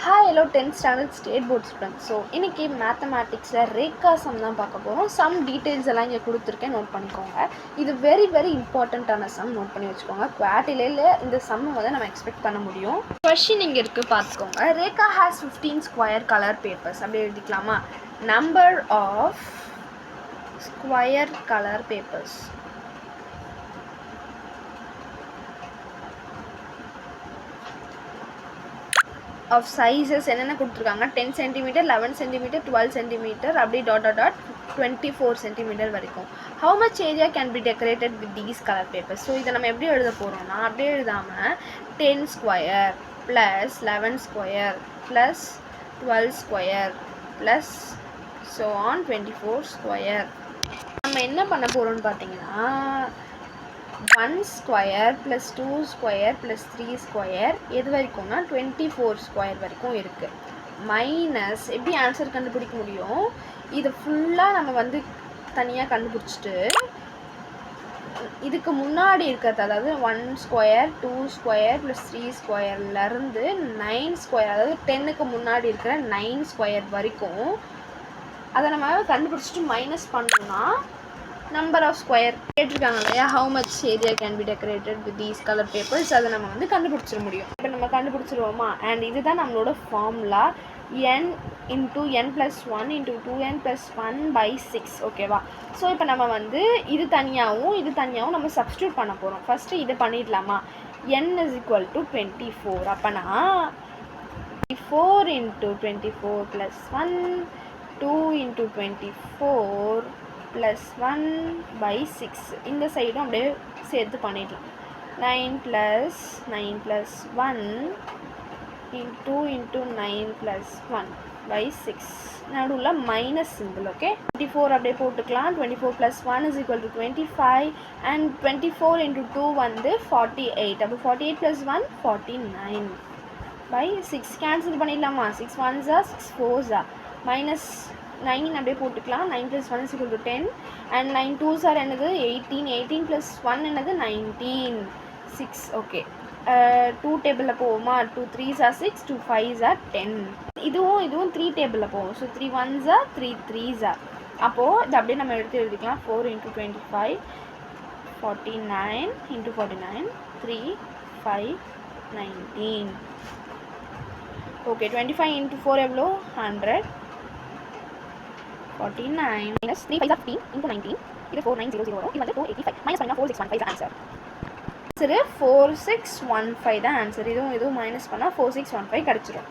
Hi, hello 10th standard state board students. So, இன்னைக்கு மேத்தமேட்டிக்ஸில் Rekha some தான் பார்க்க போகிறோம். சம் டீட்டெயில்ஸ் எல்லாம் இங்கே கொடுத்துருக்கேன், நோட் பண்ணிக்கோங்க. இது வெரி இம்பார்ட்டண்ட்டான சம், நோட் பண்ணி வச்சுக்கோங்க. குவார்டிலேயில் இந்த சம்மை வந்து நம்ம எக்ஸ்பெக்ட் பண்ண முடியும். கொஷின் இங்கே இருக்குது, பார்த்துக்கோங்க. Rekha has 15 square colour papers. அப்படி எழுதிக்கலாமா? Number of square colour papers of sizes என்னென்ன கொடுத்துருக்காங்க, 10 cm, 11 cm, 12 cm, அப்படி டாட் 24 cm வரைக்கும். How much area can be decorated with these color papers? So இதை நம்ம எப்படி எழுத போகிறோம்னா, அப்படியே எழுதாமல் 10 square plus 11 square plus 12 square plus so on 24 square. நம்ம என்ன பண்ண போகிறோம்னு பார்த்தீங்கன்னா 1 square plus 2 square plus 3 square எது வரைக்கும்னா 24 ஸ்கொயர் வரைக்கும் இருக்குது. மைனஸ் எப்படி ஆன்சர் கண்டுபிடிக்க முடியும், இதை ஃபுல்லாக நம்ம வந்து தனியாக கண்டுபிடிச்சிட்டு இதுக்கு முன்னாடி இருக்கிறது, அதாவது 1 ஸ்கொயர் 2 ஸ்கொயர் ப்ளஸ் 3 ஸ்கொயர்லேருந்து 9 ஸ்கொயர், அதாவது 10க்கு முன்னாடி இருக்கிற 9 ஸ்கொயர் வரைக்கும் அதை நம்ம கண்டுபிடிச்சிட்டு மைனஸ் பண்ணோம்னா நம்பர் ஆஃப் ஸ்கொயர் கேட்டிருக்காங்க இல்லையா, how much area can be decorated with these colour papers, அதை நம்ம வந்து கண்டுபிடிச்சிட முடியும். இப்போ நம்ம கண்டுபிடிச்சிருவோமா? அண்ட் இதுதான் நம்மளோட formula, n into n + 1 into 2n + 1/6. ஓகேவா? ஸோ இப்போ நம்ம வந்து இது தனியாகவும் நம்ம சப்ஸ்டியூட் பண்ண போகிறோம். ஃபஸ்ட்டு இது பண்ணிடலாமா? n = 24. அப்போனா 4 × 24 + 1 2 × 24 + 1/6. இந்த சைடும் அப்படியே சேர்த்து பண்ணிடலாம். 9 + 9 + 1 2 × 9 + 1/6. நடுவில் மைனஸ் சிம்பிள். ஓகே, 24 அப்படியே போட்டுக்கலாம். 24 + 1 = 25 அண்ட் 24 × 2 வந்து 48. அப்போ 48 + 1 49/6. கேன்சல் பண்ணிடலாமா? 6 1s are 6 4s are minus 9 அப்படியே போட்டுக்கலாம். 9 + 1 = 10 அண்ட் 9 2s are என்னது 18. 18 + 1 என்னது 19. 6. ஓகே, 2 டேபிளில் போவோமா? 2 3s are 6, 2 5s are 10. இதுவும் 3 டேபிளில் போவோம். So 3 1s are 3 3s are. அப்போது இது அப்படியே நம்ம எடுத்து எழுதிக்கலாம். 4 × 25 49 × 49 3 5 19. ஓகே, 25 × 4 எவ்வளோ? 100. 49 minus 3 5 15 into 19. இது 4900 வரும். இது வந்து 285 minus பண்ணா 4615 தான் ஆன்சர். ஆன்சர் 4615 தான் ஆன்சர். இதுவும் மைனஸ் பண்ணா 4615 கிடைச்சிரும்.